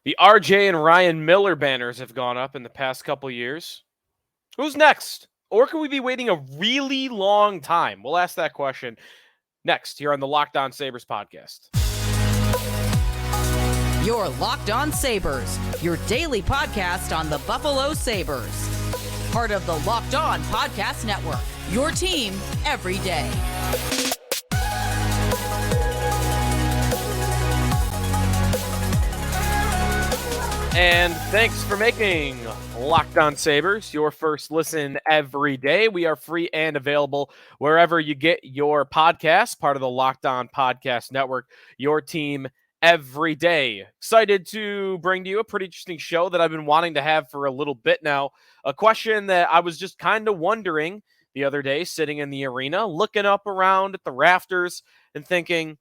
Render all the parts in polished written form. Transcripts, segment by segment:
The RJ and Ryan Miller banners have gone up in the past couple years. Who's next? Or could we be waiting a really long time? We'll ask that question next here on the Locked On Sabres podcast. Your Locked On Sabres, your daily podcast on the Buffalo Sabres. Part of the Locked On Podcast Network, your team every day. And thanks for making Locked On Sabres your first listen every day. We are free and available wherever you get your podcasts, part of the Locked On Podcast Network, your team every day. Excited to bring to you a pretty interesting show that I've been wanting to have for a little bit now. A question that I was just kind of wondering the other day, sitting in the arena, looking up around at the rafters and thinking,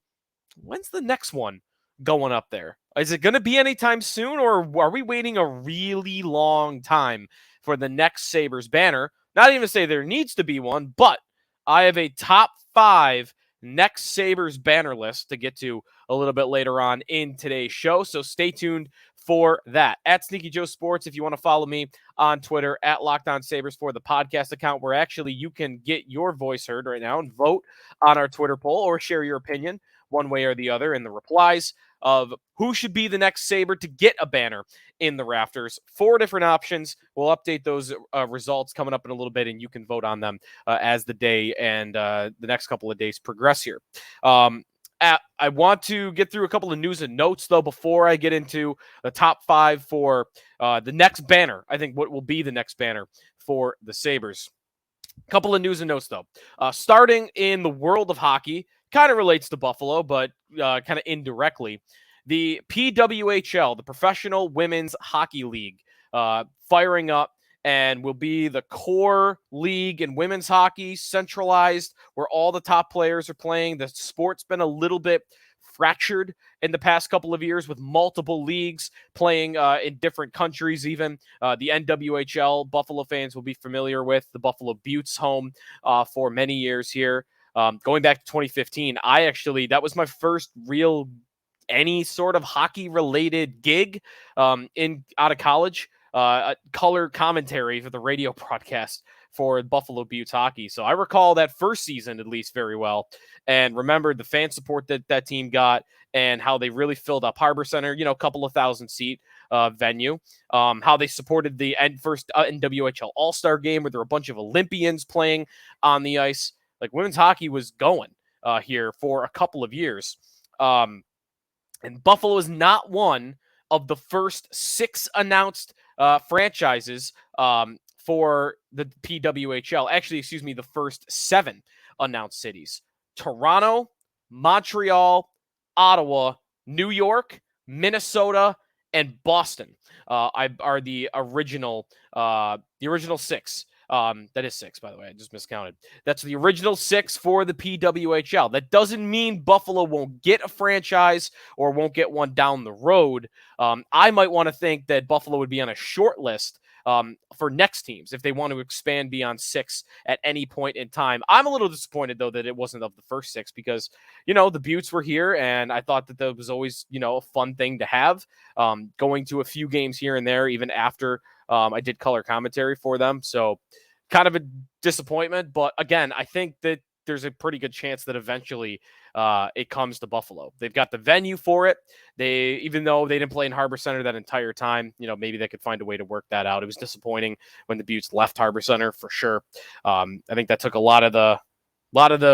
when's the next one going up there? Is it going to be anytime soon, or are we waiting a really long time for the next Sabres banner? Not even to say there needs to be one, but I have a top 5 next Sabres banner list to get to a little bit later on in today's show, so stay tuned for that. At Sneaky Joe Sports, if you want to follow me on Twitter, at Locked On Sabres for the podcast account, where actually you can get your voice heard right now and vote on our Twitter poll or share your opinion one way or the other in the replies of who should be the next Sabre to get a banner in the rafters. 4 different options. We'll update those results coming up in a little bit, and you can vote on them as the day and the next couple of days progress here. I want to get through a couple of news and notes, though, before I get into the top 5 for the next banner. I think what will be the next banner for the Sabres. A couple of news and notes, though. Starting in the world of hockey, kind of relates to Buffalo, but kind of indirectly. The PWHL, the Professional Women's Hockey League, firing up and will be the core league in women's hockey, centralized, where all the top players are playing. The sport's been a little bit fractured in the past couple of years with multiple leagues playing in different countries even. The NWHL, Buffalo fans will be familiar with the Buffalo Buttes home for many years here. Going back to 2015, that was my first real any sort of hockey-related gig out of college. Color commentary for the radio broadcast for Buffalo Buttes hockey. So I recall that first season at least very well, and remembered the fan support that team got and how they really filled up Harbor Center, a couple of 1,000-seat venue, how they supported the first NWHL All-Star game where there were a bunch of Olympians playing on the ice. Like, women's hockey was going here for a couple of years. And Buffalo is not one of the first 6 announced franchises for the PWHL. Actually, the first 7 announced cities. Toronto, Montreal, Ottawa, New York, Minnesota, and Boston are the original 6. That is 6, by the way. I just miscounted. That's the original 6 for the PWHL. That doesn't mean Buffalo won't get a franchise or won't get one down the road. I might want to think that Buffalo would be on a short list for next teams if they want to expand beyond 6 at any point in time. I'm a little disappointed, though, that it wasn't of the first 6 because, the Buttes were here, and I thought that was always, a fun thing to have, going to a few games here and there, even after I did color commentary for them. So kind of a disappointment. But again, I think that there's a pretty good chance that eventually it comes to Buffalo. They've got the venue for it. Even though they didn't play in Harbor Center that entire time, maybe they could find a way to work that out. It was disappointing when the Buttes left Harbor Center for sure. I think that took a lot of the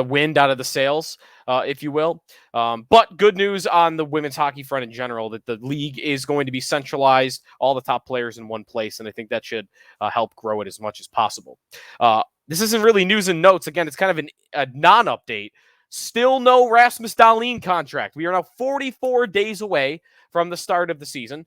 wind out of the sails, if you will. But good news on the women's hockey front in general, that the league is going to be centralized, all the top players in one place, and I think that should help grow it as much as possible. This isn't really news and notes. Again, it's kind of a non-update. Still no Rasmus Dahlin contract. We are now 44 days away from the start of the season.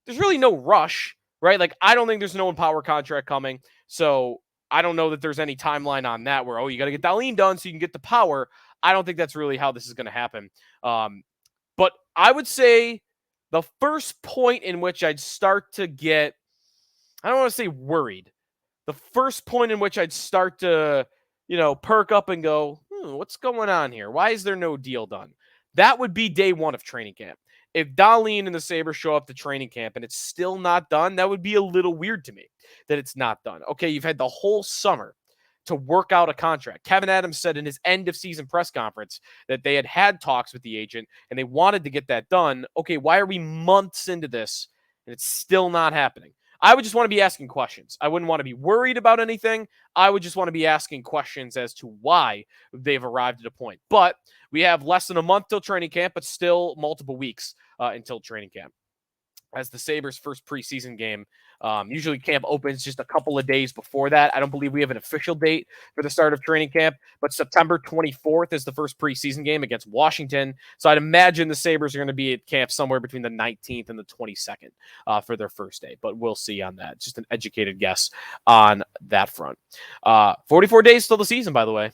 There's really no rush, right? Like, I don't think there's no Empower contract coming, so I don't know that there's any timeline on that where, you got to get Dahlin done so you can get the Power. I don't think that's really how this is going to happen. But I would say the first point in which I'd start to get, I don't want to say worried. The first point in which I'd start to, perk up and go, what's going on here? Why is there no deal done? That would be day 1 of training camp. If Darlene and the Sabres show up to training camp and it's still not done, that would be a little weird to me that it's not done. Okay, you've had the whole summer to work out a contract. Kevin Adams said in his end of season press conference that they had talks with the agent and they wanted to get that done. Okay, why are we months into this and it's still not happening? I would just want to be asking questions. I wouldn't want to be worried about anything. I would just want to be asking questions as to why they've arrived at a point. But we have less than a month till training camp, but still multiple weeks until training camp. As the Sabres' first preseason game. Usually camp opens just a couple of days before that. I don't believe we have an official date for the start of training camp, but September 24th is the first preseason game against Washington. So I'd imagine the Sabres are going to be at camp somewhere between the 19th and the 22nd for their first day, but we'll see on that. Just an educated guess on that front. 44 days till the season, by the way.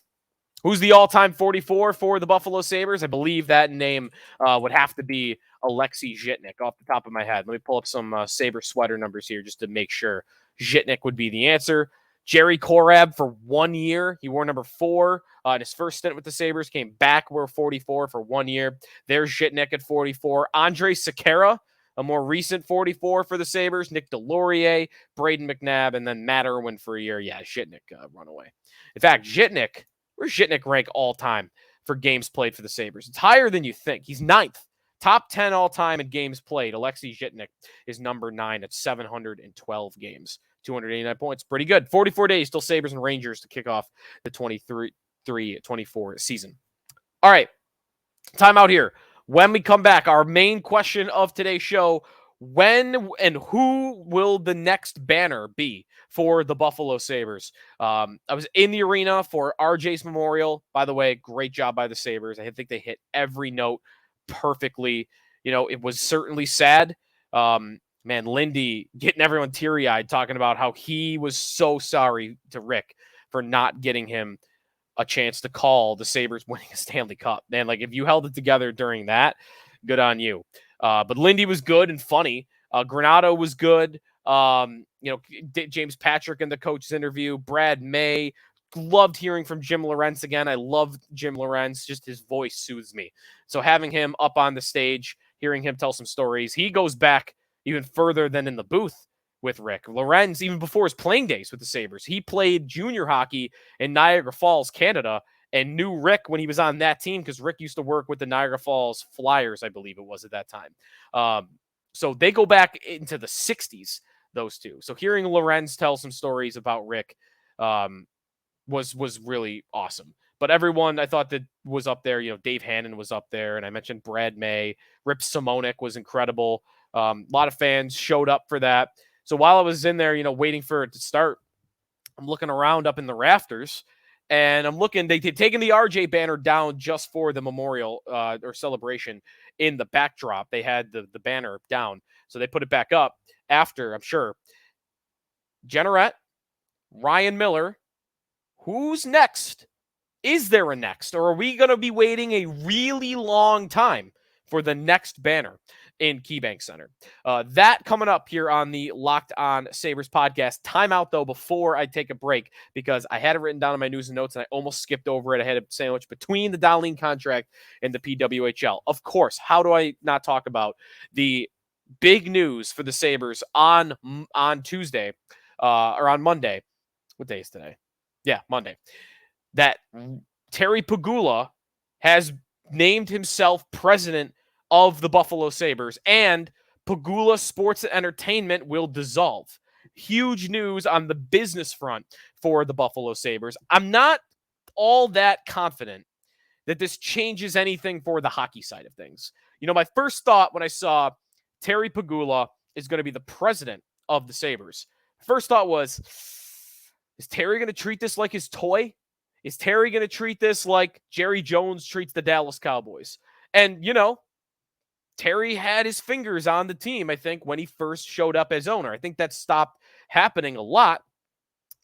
Who's the all-time 44 for the Buffalo Sabres? I believe that name would have to be Alexei Zhitnik off the top of my head. Let me pull up some Sabre sweater numbers here just to make sure. Zhitnik would be the answer. Jerry Korab for 1 year. He wore number 4 in his first stint with the Sabres. Came back, wore 44 for 1 year. There's Zhitnik at 44. Andre Sekera, a more recent 44 for the Sabres. Nick Delorier, Braden McNabb, and then Matt Irwin for a year. Yeah, Zhitnik runaway. In fact, Zhitnik, where's Zhitnik rank all time for games played for the Sabres? It's higher than you think. He's 9th. Top 10 all time in games played. Alexei Zhitnik is number 9 at 712 games. 289 points. Pretty good. 44 days till Sabres and Rangers to kick off the 23-24 season. All right. Time out here. When we come back, our main question of today's show, when and who will the next banner be for the Buffalo Sabres? I was in the arena for RJ's memorial. By the way, great job by the Sabres. I think they hit every note perfectly. You know, it was certainly sad. Man, Lindy getting everyone teary-eyed talking about how he was so sorry to Rick for not getting him a chance to call the Sabres winning a Stanley Cup. Man, like if you held it together during that, good on you. But Lindy was good and funny. Granato was good. James Patrick in the coach's interview. Brad May. Loved hearing from Jim Lorentz again. I love Jim Lorentz. Just his voice soothes me. So having him up on the stage, hearing him tell some stories, he goes back even further than in the booth with Rick. Lorentz, even before his playing days with the Sabres, he played junior hockey in Niagara Falls, Canada, and knew Rick when he was on that team because Rick used to work with the Niagara Falls Flyers, I believe it was at that time. So they go back into the 60s, those two. So hearing Lorentz tell some stories about Rick was really awesome. But everyone I thought that was up there, Dave Hannon was up there, and I mentioned Brad May. Rip Simonik was incredible. A lot of fans showed up for that. So while I was in there, waiting for it to start, I'm looking around up in the rafters, and I'm looking. They've taken the RJ banner down just for the memorial or celebration in the backdrop. They had the banner down, so they put it back up after, I'm sure. Jenneret, Ryan Miller. Who's next? Is there a next? Or are we going to be waiting a really long time for the next banner in KeyBank Center? That coming up here on the Locked On Sabres podcast. Timeout, though, before I take a break, because I had it written down in my news and notes, and I almost skipped over it. I had a sandwich between the Darlene contract and the PWHL. Of course, how do I not talk about the big news for the Sabres on Tuesday or on Monday? What day is today? Yeah, Monday. That Terry Pegula has named himself president of the Buffalo Sabres, and Pegula Sports and Entertainment will dissolve. Huge news on the business front for the Buffalo Sabres. I'm not all that confident that this changes anything for the hockey side of things. My first thought when I saw Terry Pegula is going to be the president of the Sabres, first thought was, is Terry going to treat this like his toy? Is Terry going to treat this like Jerry Jones treats the Dallas Cowboys? And, Terry had his fingers on the team, I think, when he first showed up as owner. I think that stopped happening a lot,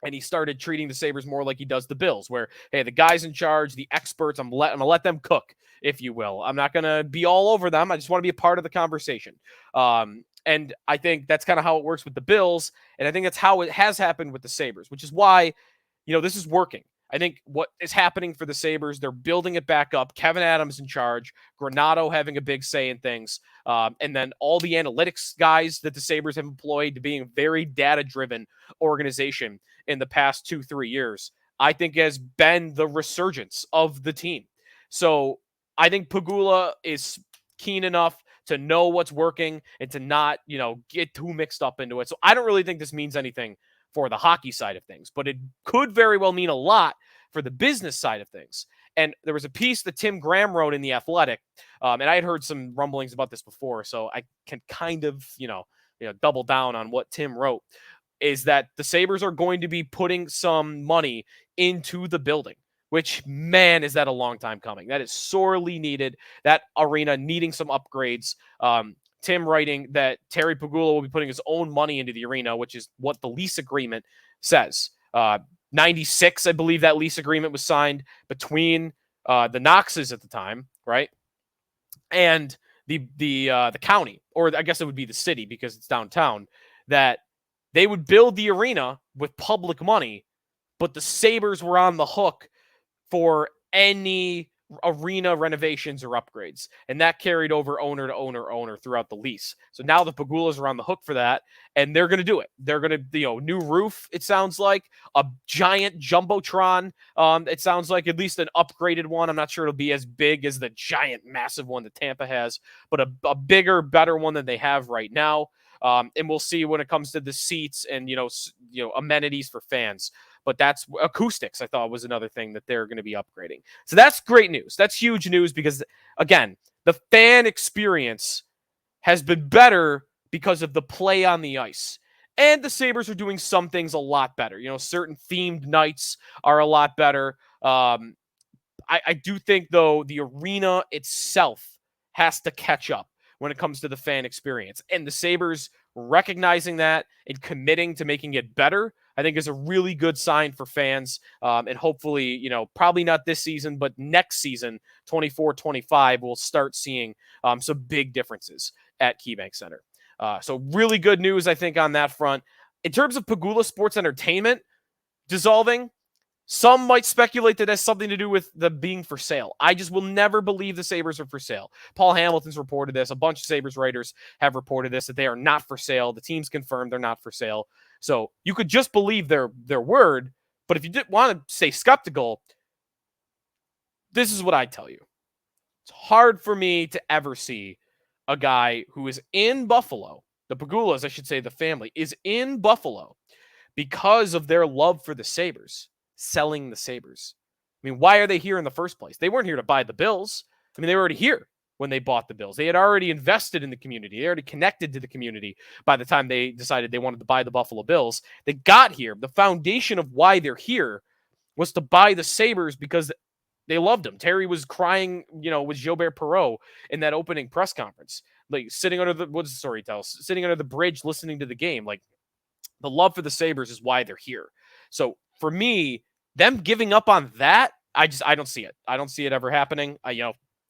and he started treating the Sabres more like he does the Bills, where, hey, the guys in charge, the experts, I'm going to let them cook, if you will. I'm not going to be all over them. I just want to be a part of the conversation. And I think that's kind of how it works with the Bills, and I think that's how it has happened with the Sabres, which is why, this is working. I think what is happening for the Sabres, they're building it back up. Kevin Adams in charge, Granato having a big say in things, and then all the analytics guys that the Sabres have employed to being a very data-driven organization in the past 2-3 years, I think has been the resurgence of the team. So I think Pegula is keen enough to know what's working and to not, get too mixed up into it. So I don't really think this means anything for the hockey side of things, but it could very well mean a lot for the business side of things. And there was a piece that Tim Graham wrote in The Athletic, and I had heard some rumblings about this before, so I can kind of, double down on what Tim wrote, is that the Sabres are going to be putting some money into the building, which, man, is that a long time coming. That is sorely needed. That arena needing some upgrades. Tim writing that Terry Pegula will be putting his own money into the arena, which is what the lease agreement says. 96, I believe that lease agreement was signed between the Knoxes at the time, right? And the county, or I guess it would be the city because it's downtown, that they would build the arena with public money, but the Sabres were on the hook for any arena renovations or upgrades. And that carried over owner to owner throughout the lease. So now the Pegulas are on the hook for that, and they're going to do it. They're going to, new roof, it sounds like, a giant Jumbotron. It sounds like at least an upgraded one. I'm not sure it'll be as big as the giant, massive one that Tampa has, but a bigger, better one than they have right now. And we'll see when it comes to the seats and, amenities for fans. But that's acoustics, I thought, was another thing that they're going to be upgrading. So that's great news. That's huge news because, again, the fan experience has been better because of the play on the ice. And the Sabres are doing some things a lot better. Certain themed nights are a lot better. I do think, though, the arena itself has to catch up when it comes to the fan experience. And the Sabres recognizing that and committing to making it better, I think, is a really good sign for fans. And hopefully, probably not this season, but next season, 24-25, we'll start seeing some big differences at KeyBank Center. So really good news, I think, on that front. In terms of Pegula Sports Entertainment dissolving, some might speculate that has something to do with the being for sale. I just will never believe the Sabres are for sale. Paul Hamilton's reported this. A bunch of Sabres writers have reported this, that they are not for sale. The team's confirmed they're not for sale. So you could just believe their word. But if you didn't want to stay skeptical, this is what I tell you. It's hard for me to ever see a guy who is in Buffalo, the Pegulas, I should say, the family, is in Buffalo because of their love for the Sabres, selling the Sabres. I mean, why are they here in the first place? They weren't here to buy the Bills. I mean, they were already here when they bought the Bills. They had already invested in the community. They already connected to the community by the time they decided they wanted to buy the Buffalo Bills. They got here. The foundation of why they're here was to buy the Sabres because they loved them. Terry was crying, with Gilbert Perreault in that opening press conference, like sitting under the, what's the story tells? Sitting under the bridge, listening to the game. Like, the love for the Sabres is why they're here. So for me, them giving up on that, I don't see it. I don't see it ever happening.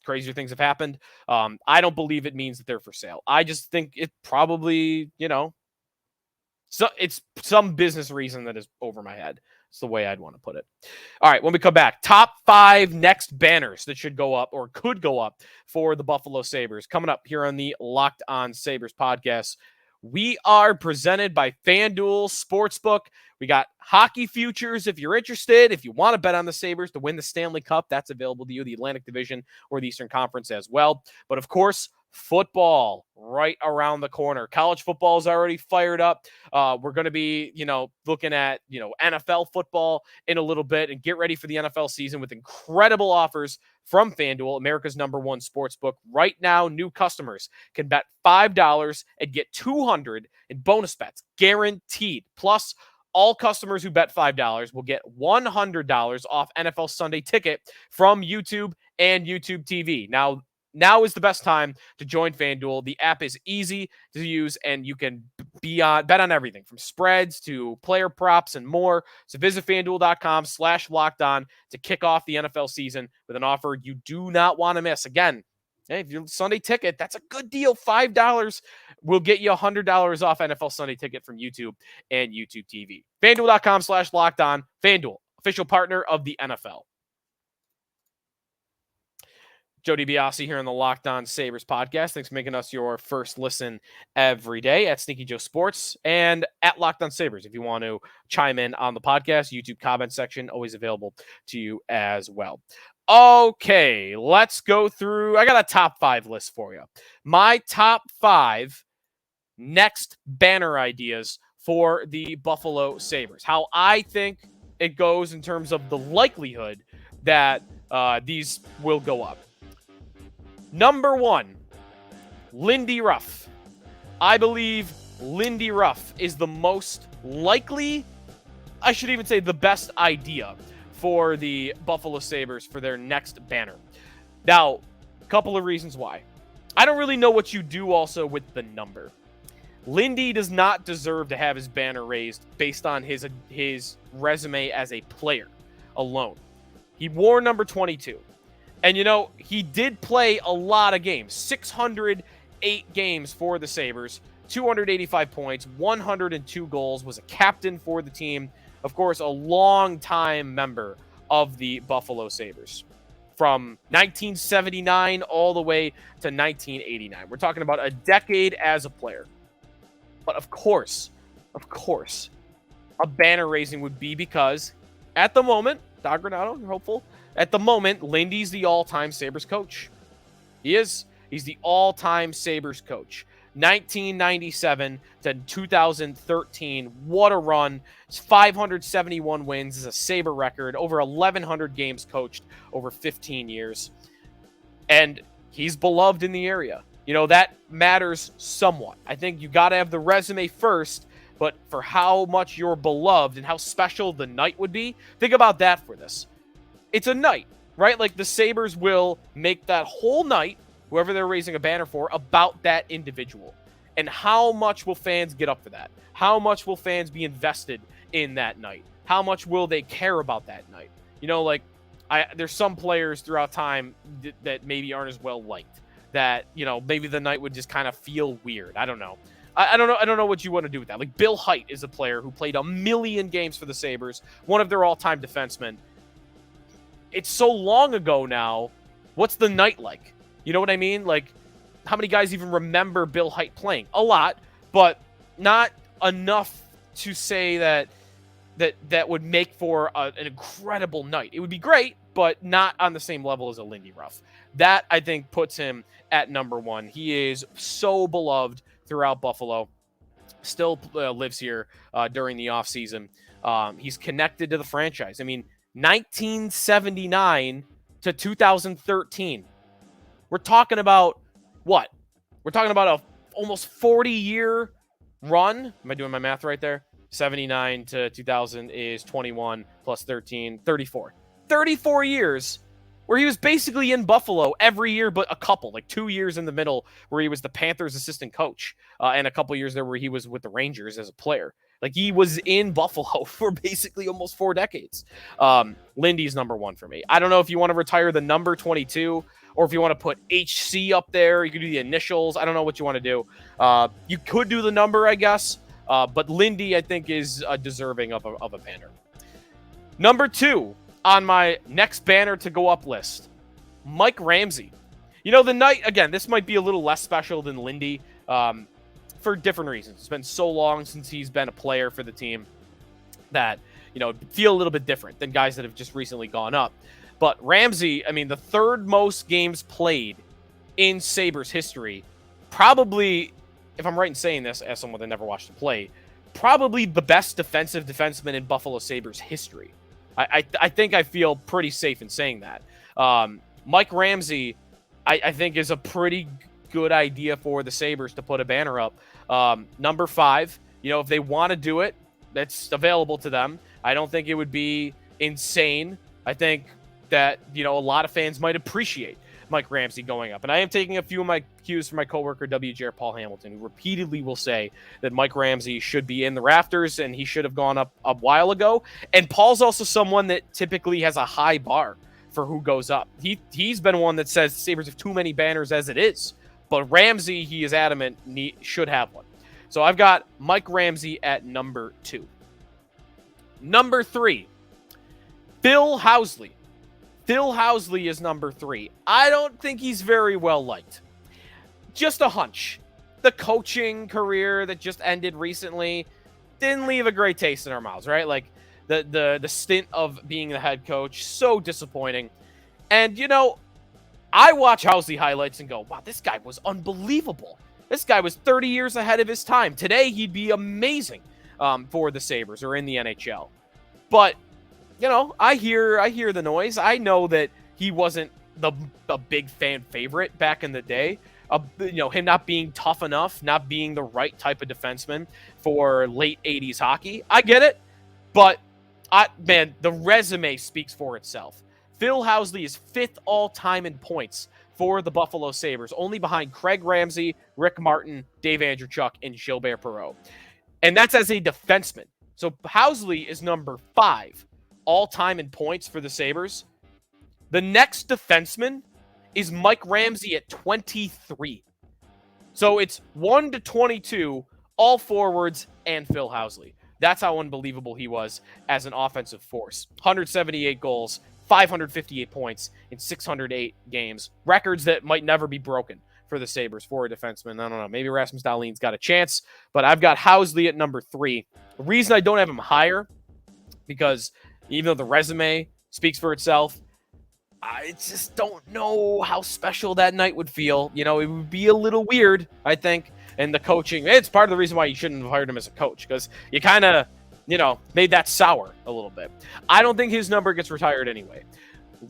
Crazier things have happened. I don't believe it means that they're for sale. I just think it probably, so it's some business reason that is over my head. It's the way I'd want to put it. All right, when we come back, top 5 next banners that should go up or could go up for the Buffalo Sabres. Coming up here on the Locked On Sabres podcast. We are presented by FanDuel Sportsbook. We got hockey futures if you're interested. If you want to bet on the Sabres to win the Stanley Cup, that's available to you, the Atlantic Division or the Eastern Conference as well. But of course, football right around the corner. College football is already fired up. We're going to be, looking at, NFL football in a little bit and get ready for the NFL season with incredible offers from FanDuel, America's #1 sportsbook. Right now, new customers can bet $5 and get $200 in bonus bets, guaranteed. Plus, all customers who bet $5 will get $100 off NFL Sunday Ticket from YouTube and YouTube TV. Now is the best time to join FanDuel. The app is easy to use, and you can bet on everything from spreads to player props and more. So visit FanDuel.com/lockedon to kick off the NFL season with an offer you do not want to miss. Again, hey, if you're Sunday Ticket, that's a good deal. $5 will get you $100 off NFL Sunday Ticket from YouTube and YouTube TV. FanDuel.com/lockedon. FanDuel, official partner of the NFL. Joe DiBiase here on the Locked On Sabres podcast. Thanks for making us your first listen every day at Sneaky Joe Sports and at Locked On Sabres. If you want to chime in on the podcast, YouTube comment section, always available to you as well. Okay, let's go through. I got a top 5 list for you. My top 5 next banner ideas for the Buffalo Sabres. How I think it goes in terms of the likelihood that these will go up. Number 1, Lindy Ruff. I believe Lindy Ruff is the most likely, I should even say the best idea for the Buffalo Sabres for their next banner. Now, a couple of reasons why. I don't really know what you do also with the number. Lindy does not deserve to have his banner raised based on his resume as a player alone. He wore number 22. And, he did play a lot of games, 608 games for the Sabres, 285 points, 102 goals, was a captain for the team. Of course, a long-time member of the Buffalo Sabres from 1979 all the way to 1989. We're talking about a decade as a player. But of course, a banner raising would be because at the moment, Don Granato, you're hopeful, at the moment, Lindy's the all-time Sabres coach. He is. He's the all-time Sabres coach. 1997 to 2013. What a run. 571 wins is a Sabre record. Over 1,100 games coached over 15 years. And he's beloved in the area. That matters somewhat. I think you got to have the resume first, but for how much you're beloved and how special the night would be, think about that for this. It's a night, right? Like the Sabres will make that whole night, whoever they're raising a banner for, about that individual. And how much will fans get up for that? How much will fans be invested in that night? How much will they care about that night? There's some players throughout time that maybe aren't as well liked. That, maybe the night would just kind of feel weird. I don't know. I don't know. I don't know what you want to do with that. Like Bill Height is a player who played 1 million games for the Sabres, one of their all-time defensemen. It's so long ago now. What's the night like? You know what I mean? Like, how many guys even remember Bill Height playing? A lot, but not enough to say that would make for an incredible night. It would be great, but not on the same level as a Lindy Ruff. That, I think, puts him at number 1. He is so beloved throughout Buffalo. Still lives here during the offseason. He's connected to the franchise. 1979 to 2013. We're talking about what? We're talking about a almost 40-year run. Am I doing my math right there? 79 to 2000 is 21 plus 13, 34. 34 years where he was basically in Buffalo every year but a couple, like 2 years in the middle where he was the Panthers assistant coach and a couple years there where he was with the Rangers as a player. Like he was in Buffalo for basically almost 4 decades. Lindy's number 1 for me. I don't know if you want to retire the number 22 or if you want to put HC up there. You could do the initials. I don't know what you want to do. You could do the number, I guess. But Lindy, I think, is deserving of a banner. Number 2 on my next banner to go up list, Mike Ramsey. The night, again, this might be a little less special than Lindy for different reasons. It's been so long since he's been a player for the team that, feel a little bit different than guys that have just recently gone up. But Ramsey, the third most games played in Sabres history, probably, if I'm right in saying this, as someone that never watched him play, probably the best defensive defenseman in Buffalo Sabres history. I think I feel pretty safe in saying that. Mike Ramsey, I think, is a pretty good idea for the Sabres to put a banner up. Number 5, if they want to do it, that's available to them. I don't think it would be insane. I think that, a lot of fans might appreciate Mike Ramsey going up. And I am taking a few of my cues from my coworker, WJR Paul Hamilton, who repeatedly will say that Mike Ramsey should be in the rafters and he should have gone up a while ago. And Paul's also someone that typically has a high bar for who goes up. He's been one that says Sabres have too many banners as it is. But Ramsey, he is adamant, should have one. So I've got Mike Ramsey at number 2. Number 3. Phil Housley. Phil Housley is number 3. I don't think he's very well liked. Just a hunch. The coaching career that just ended recently didn't leave a great taste in our mouths, right? Like the stint of being the head coach, so disappointing. And, I watch Housley highlights and go, wow, this guy was unbelievable. This guy was 30 years ahead of his time. Today, he'd be amazing for the Sabres or in the NHL. But, I hear the noise. I know that he wasn't a big fan favorite back in the day. Him not being tough enough, not being the right type of defenseman for late 80s hockey. I get it. But, the resume speaks for itself. Phil Housley is 5th all-time in points for the Buffalo Sabres, only behind Craig Ramsey, Rick Martin, Dave Andreychuk, and Gilbert Perreault. And that's as a defenseman. So Housley is number 5 all-time in points for the Sabres. The next defenseman is Mike Ramsey at 23. So it's 1 to 22, all forwards, and Phil Housley. That's how unbelievable he was as an offensive force. 178 goals, 558 points in 608 games. Records that might never be broken for the Sabres for a defenseman. I don't know. Maybe Rasmus Dahlin's got a chance, but I've got Housley at number 3. The reason I don't have him higher, because even though the resume speaks for itself, I just don't know how special that night would feel. It would be a little weird, I think. And the coaching, it's part of the reason why you shouldn't have hired him as a coach, because you kind of, made that sour a little bit. I don't think his number gets retired anyway.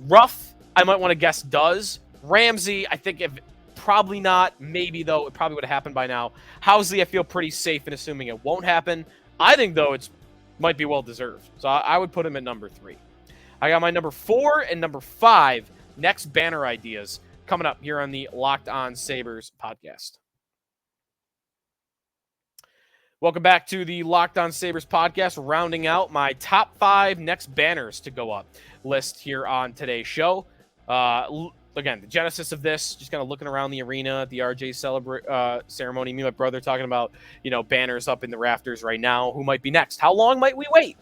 Ruff, I might want to guess does. Ramsey, I think probably not. Maybe, though, it probably would have happened by now. Housley, I feel pretty safe in assuming it won't happen. I think, though, it's might be well-deserved. So I would put him at number 3. I got my number 4 and number 5 next banner ideas coming up here on the Locked On Sabres podcast. Welcome back to the Locked On Sabres podcast, rounding out my top 5 next banners to go up list here on today's show. Again, the genesis of this, just kind of looking around the arena at the RJ ceremony. Me and my brother talking about, banners up in the rafters right now. Who might be next? How long might we wait?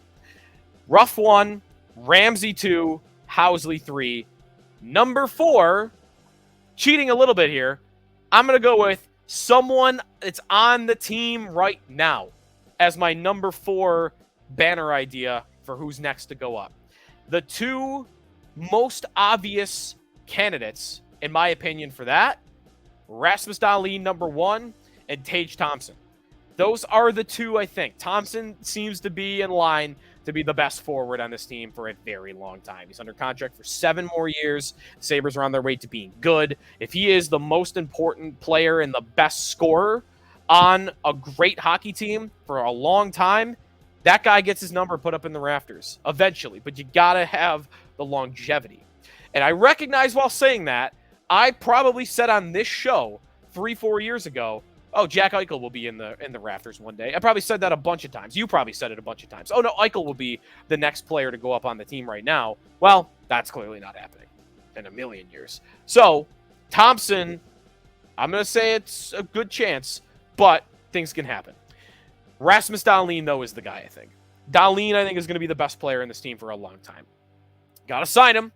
Ruff 1, Ramsey 2, Housley 3. Number 4, cheating a little bit here, I'm going to go with someone that's on the team right now as my number 4 banner idea for who's next to go up. The 2 most obvious candidates, in my opinion, for that, Rasmus Dahlin, number 1, and Tage Thompson. Those are the 2, I think. Thompson seems to be in line to be the best forward on this team for a very long time. He's under contract for 7 more years. The Sabres are on their way to being good. If he is the most important player and the best scorer on a great hockey team for a long time, that guy gets his number put up in the rafters eventually. But you got to have the longevity. And I recognize while saying that, I probably said on this show 3-4 years ago, oh, Jack Eichel will be in the rafters one day. I probably said that a bunch of times. You probably said it a bunch of times. Oh, no, Eichel will be the next player to go up on the team right now. Well, that's clearly not happening in a million years. So, Thompson, I'm going to say it's a good chance, but things can happen. Rasmus Dahlin, though, is the guy, I think. Dahlin, I think, is going to be the best player in this team for a long time. Got to sign him,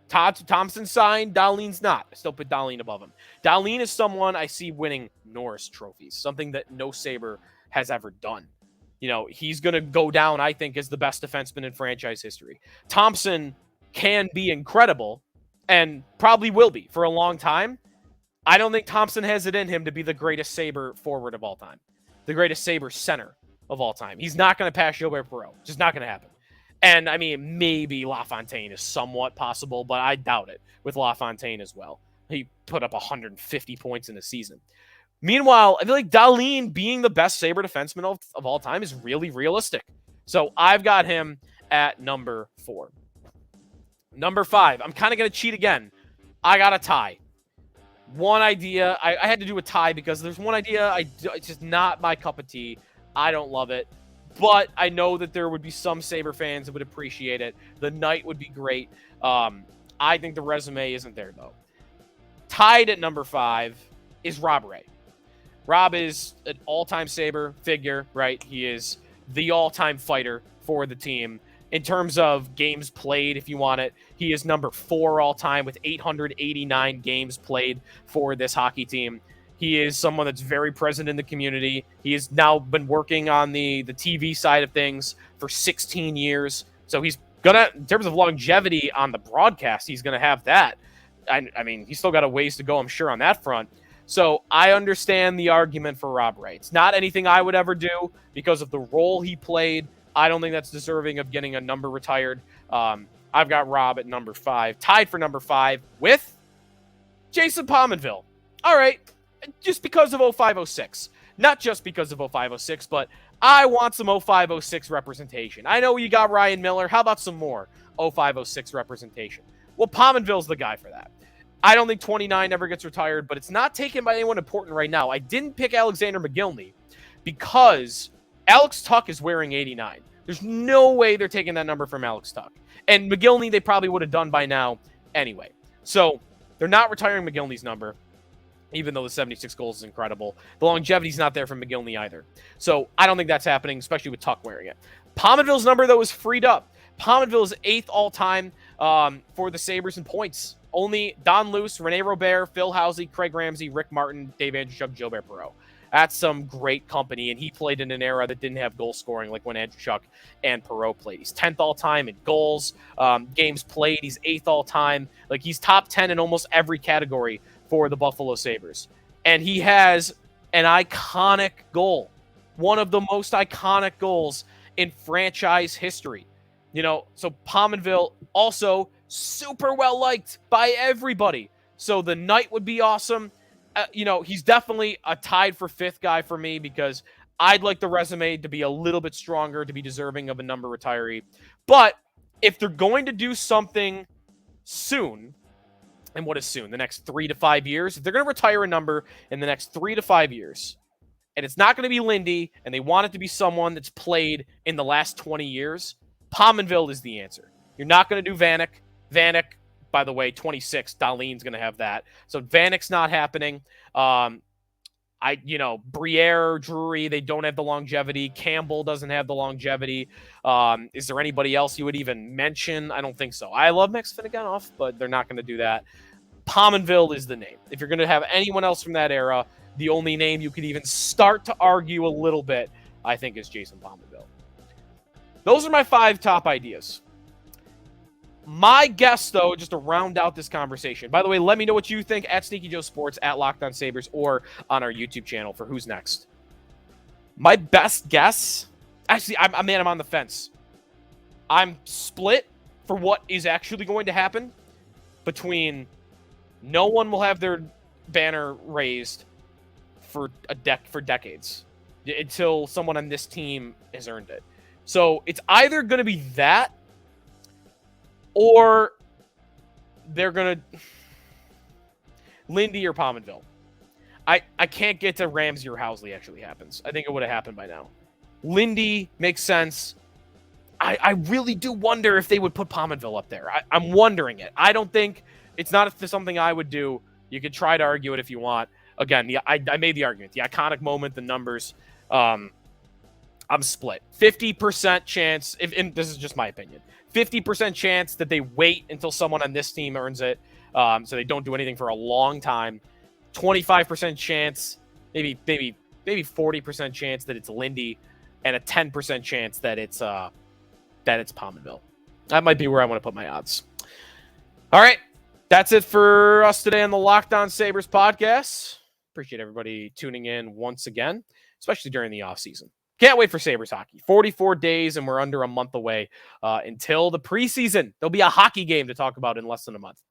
Thompson signed, Dahlin's not. I still put Dahlin above him. Dahlin is someone I see winning Norris trophies, something that no Sabre has ever done. He's going to go down, I think, as the best defenseman in franchise history. Thompson can be incredible and probably will be for a long time. I don't think Thompson has it in him to be the greatest Sabre forward of all time, the greatest Sabre center of all time. He's not going to pass Gilbert Perreault. Just not going to happen. And, maybe LaFontaine is somewhat possible, but I doubt it with LaFontaine as well. He put up 150 points in a season. Meanwhile, I feel like Dahlin being the best Sabre defenseman of all time is really realistic. So I've got him at number 4. Number 5, I'm kind of going to cheat again. I got a tie. One idea, I had to do a tie because there's one idea, it's just not my cup of tea. I don't love it. But I know that there would be some Sabre fans that would appreciate it. The night would be great. I think the resume isn't there, though. Tied at number 5 is Rob Ray. Rob is an all-time Sabre figure, right? He is the all-time fighter for the team. In terms of games played, if you want it, he is number 4 all time with 889 games played for this hockey team. He is someone that's very present in the community. He has now been working on the TV side of things for 16 years. So he's gonna, in terms of longevity on the broadcast, he's gonna have that. I mean, he's still got a ways to go, I'm sure, on that front. So I understand the argument for Rob Ray. It's not anything I would ever do because of the role he played. I don't think that's deserving of getting a number retired. I've got Rob at number 5, tied for number 5 with Jason Pominville. All right, just because of 0506. Not just because of 0506, but I want some 0506 representation. I know you got Ryan Miller. How about some more 0506 representation? Well, Pominville's the guy for that. I don't think 29 ever gets retired, but it's not taken by anyone important right now. I didn't pick Alexander McGillney because Alex Tuck is wearing 89. There's no way they're taking that number from Alex Tuck. And McGillney, they probably would have done by now anyway. So they're not retiring McGillney's number, even though the 76 goals is incredible. The longevity's not there from McGillney either. So I don't think that's happening, especially with Tuck wearing it. Pominville's number, though, is freed up. Pominville is 8th all-time for the Sabres in points. Only Don Luce, Rene Robert, Phil Housley, Craig Ramsey, Rick Martin, Dave Andreychuk, Gilbert Perreault. That's some great company, and he played in an era that didn't have goal scoring like when Andreychuk and Perreault played. He's 10th all-time in goals, games played. He's 8th all-time. Like, he's top 10 in almost every category for the Buffalo Sabres. And he has an iconic goal, one of the most iconic goals in franchise history. You know, so Pominville also super well liked by everybody. So the night would be awesome. You know, he's definitely a tied for 5th guy for me because I'd like the resume to be a little bit stronger to be deserving of a number retiree. But if they're going to do something soon, and what is soon? The next 3 to 5 years? If they're going to retire a number in the next 3 to 5 years, and it's not going to be Lindy, and they want it to be someone that's played in the last 20 years, Pominville is the answer. You're not going to do Vanek. Vanek, by the way, 26. Dahlin's going to have that. So Vanek's not happening. Briere, Drury, they don't have the longevity. Campbell doesn't have the longevity. Is there anybody else you would even mention? I don't think so. I love Max Finneganov, but they're not going to do that. Pominville is the name. If you're going to have anyone else from that era, the only name you could even start to argue a little bit, I think, is Jason Pominville. Those are my 5 top ideas. My guess, though, just to round out this conversation. By the way, let me know what you think at Sneaky Joe Sports, at Locked On Sabres, or on our YouTube channel for who's next. My best guess, actually, I'm on the fence. I'm split for what is actually going to happen between no one will have their banner raised for decades until someone on this team has earned it. So it's either going to be that, or they're going to Lindy or Pominville. I can't get to Ramsey or Housley actually happens. I think it would have happened by now. Lindy makes sense. I really do wonder if they would put Pominville up there. I'm wondering it. I don't think it's not something I would do. You could try to argue it if you want. Again, I made the argument. The iconic moment, the numbers. I'm split. 50% chance, and this is just my opinion, 50% chance that they wait until someone on this team earns it, so they don't do anything for a long time. 25% chance, maybe 40% chance that it's Lindy, and a 10% chance that it's Pominville. That might be where I want to put my odds. All right, that's it for us today on the Locked On Sabres podcast. Appreciate everybody tuning in once again, especially during the offseason. Can't wait for Sabres hockey. 44 days, and we're under a month away until the preseason. There'll be a hockey game to talk about in less than a month.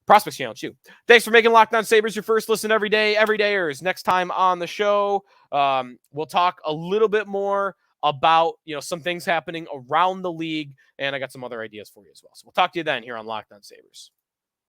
Prospects Channel, too. Thanks for making Locked On Sabres your first listen every day, everydayers. Next time on the show, we'll talk a little bit more about some things happening around the league, and I got some other ideas for you as well. So we'll talk to you then here on Locked On Sabres.